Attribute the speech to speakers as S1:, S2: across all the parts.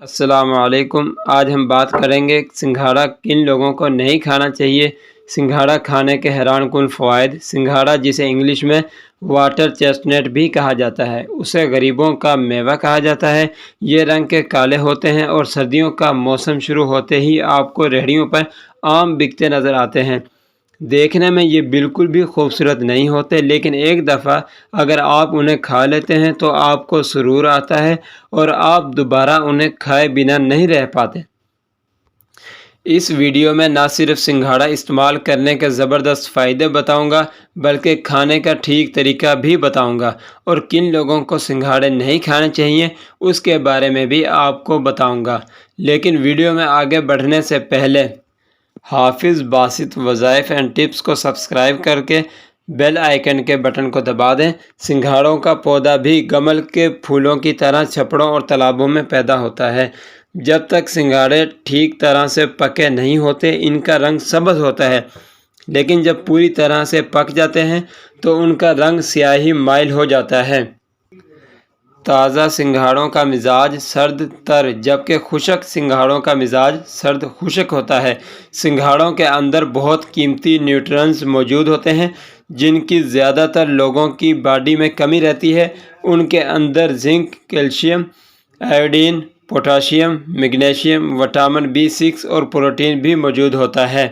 S1: السلام علیکم۔ آج ہم بات کریں گے سنگھاڑا کن لوگوں کو نہیں کھانا چاہیے۔ سنگھاڑا کھانے کے حیران کن فوائد۔ سنگھاڑا، جسے انگلش میں واٹر چیسٹنٹ بھی کہا جاتا ہے، اسے غریبوں کا میوہ کہا جاتا ہے۔ یہ رنگ کے کالے ہوتے ہیں اور سردیوں کا موسم شروع ہوتے ہی آپ کو ریہڑیوں پر عام بکتے نظر آتے ہیں۔ دیکھنے میں یہ بالکل بھی خوبصورت نہیں ہوتے، لیکن ایک دفعہ اگر آپ انہیں کھا لیتے ہیں تو آپ کو سرور آتا ہے اور آپ دوبارہ انہیں کھائے بنا نہیں رہ پاتے۔ اس ویڈیو میں نہ صرف سنگھاڑا استعمال کرنے کے زبردست فائدے بتاؤں گا، بلکہ کھانے کا ٹھیک طریقہ بھی بتاؤں گا، اور کن لوگوں کو سنگھاڑے نہیں کھانے چاہیے اس کے بارے میں بھی آپ کو بتاؤں گا۔ لیکن ویڈیو میں آگے بڑھنے سے پہلے حافظ باسط وظائف اینڈ ٹپس کو سبسکرائب کر کے بیل آئیکن کے بٹن کو دبا دیں۔ سنگھاڑوں کا پودا بھی گمل کے پھولوں کی طرح چھپڑوں اور تالابوں میں پیدا ہوتا ہے۔ جب تک سنگھاڑے ٹھیک طرح سے پکے نہیں ہوتے ان کا رنگ سبز ہوتا ہے، لیکن جب پوری طرح سے پک جاتے ہیں تو ان کا رنگ سیاہی مائل ہو جاتا ہے۔ تازہ سنگھاڑوں کا مزاج سرد تر، جبکہ خشک سنگھاڑوں کا مزاج سرد خشک ہوتا ہے۔ سنگھاڑوں کے اندر بہت قیمتی نیوٹرینز موجود ہوتے ہیں جن کی زیادہ تر لوگوں کی باڈی میں کمی رہتی ہے۔ ان کے اندر zinc, calcium, iodine, potassium, magnesium, vitamin B6 اور پروٹین بھی موجود ہوتا ہے۔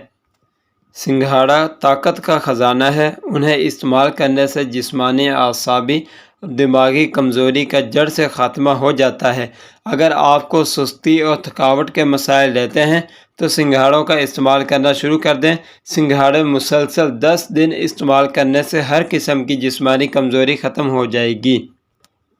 S1: سنگھاڑا طاقت کا خزانہ ہے۔ انہیں استعمال کرنے سے جسمانی، اعصابی اور دماغی کمزوری کا جڑ سے خاتمہ ہو جاتا ہے۔ اگر آپ کو سستی اور تھکاوٹ کے مسائل رہتے ہیں تو سنگھاڑوں کا استعمال کرنا شروع کر دیں۔ سنگھاڑے مسلسل 10 دن استعمال کرنے سے ہر قسم کی جسمانی کمزوری ختم ہو جائے گی۔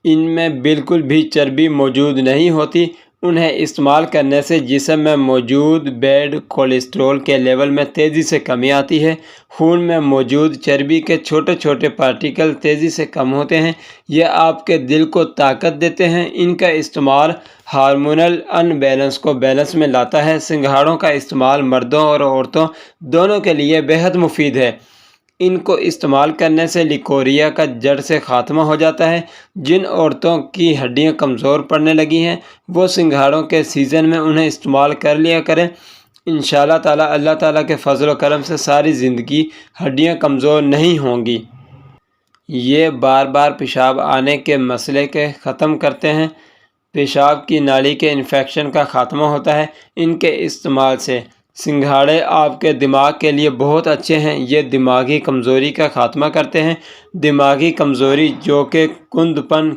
S1: ان میں بالکل بھی چربی موجود نہیں ہوتی۔ انہیں استعمال کرنے سے جسم میں موجود بیڈ کولیسٹرول کے لیول میں تیزی سے کمی آتی ہے۔ خون میں موجود چربی کے چھوٹے چھوٹے پارٹیکل تیزی سے کم ہوتے ہیں۔ یہ آپ کے دل کو طاقت دیتے ہیں۔ ان کا استعمال ہارمونل ان بیلنس کو بیلنس میں لاتا ہے۔ سنگھاڑوں کا استعمال مردوں اور عورتوں دونوں کے لیے بہت مفید ہے۔ ان کو استعمال کرنے سے لیکوریا کا جڑ سے خاتمہ ہو جاتا ہے۔ جن عورتوں کی ہڈیاں کمزور پڑنے لگی ہیں وہ سنگھاڑوں کے سیزن میں انہیں استعمال کر لیا کریں۔ انشاءاللہ تعالیٰ اللہ تعالیٰ کے فضل و کرم سے ساری زندگی ہڈیاں کمزور نہیں ہوں گی۔ یہ بار بار پیشاب آنے کے مسئلے کے ختم کرتے ہیں۔ پیشاب کی نالی کے انفیکشن کا خاتمہ ہوتا ہے۔ ان کے استعمال سے سنگھاڑے آپ کے دماغ کے لیے بہت اچھے ہیں۔ یہ دماغی کمزوری کا خاتمہ کرتے ہیں۔ دماغی کمزوری جو کہ کند پن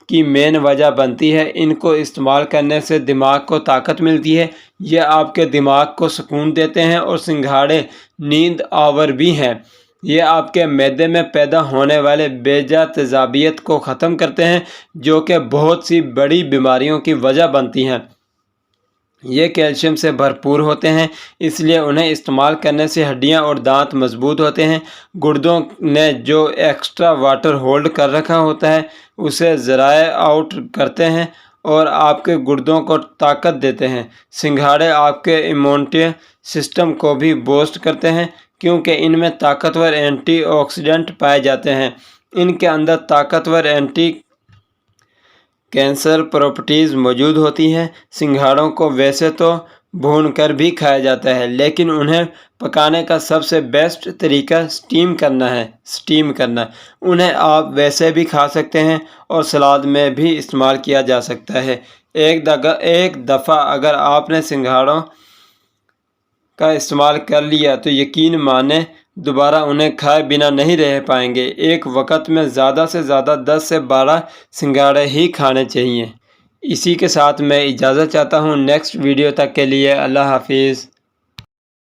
S1: کی مین وجہ بنتی ہے، ان کو استعمال کرنے سے دماغ کو طاقت ملتی ہے۔ یہ آپ کے دماغ کو سکون دیتے ہیں اور سنگھاڑے نیند آور بھی ہیں۔ یہ آپ کے معدے میں پیدا ہونے والے بیجا تیزابیت کو ختم کرتے ہیں جو کہ بہت سی بڑی بیماریوں کی وجہ بنتی ہیں۔ یہ کیلشیم سے بھرپور ہوتے ہیں، اس لیے انہیں استعمال کرنے سے ہڈیاں اور دانت مضبوط ہوتے ہیں۔ گردوں نے جو ایکسٹرا واٹر ہولڈ کر رکھا ہوتا ہے اسے ذرائع آؤٹ کرتے ہیں اور آپ کے گردوں کو طاقت دیتے ہیں۔ سنگھاڑے آپ کے امیونٹی سسٹم کو بھی بوسٹ کرتے ہیں کیونکہ ان میں طاقتور اینٹی آکسیڈنٹ پائے جاتے ہیں۔ ان کے اندر طاقتور اینٹی کینسر پراپرٹیز موجود ہوتی ہیں۔ سنگھاڑوں کو ویسے تو بھون کر بھی کھایا جاتا ہے، لیکن انہیں پکانے کا سب سے بیسٹ طریقہ سٹیم کرنا۔ انہیں آپ ویسے بھی کھا سکتے ہیں اور سلاد میں بھی استعمال کیا جا سکتا ہے۔ ایک دفعہ اگر آپ نے سنگھاڑوں کا استعمال کر لیا تو یقین مانیں دوبارہ انہیں کھائے بنا نہیں رہ پائیں گے۔ ایک وقت میں زیادہ سے زیادہ 10 سے 12 سنگھاڑے ہی کھانے چاہیے۔ اسی کے ساتھ میں اجازت چاہتا ہوں۔ نیکسٹ ویڈیو تک کے لیے اللہ حافظ۔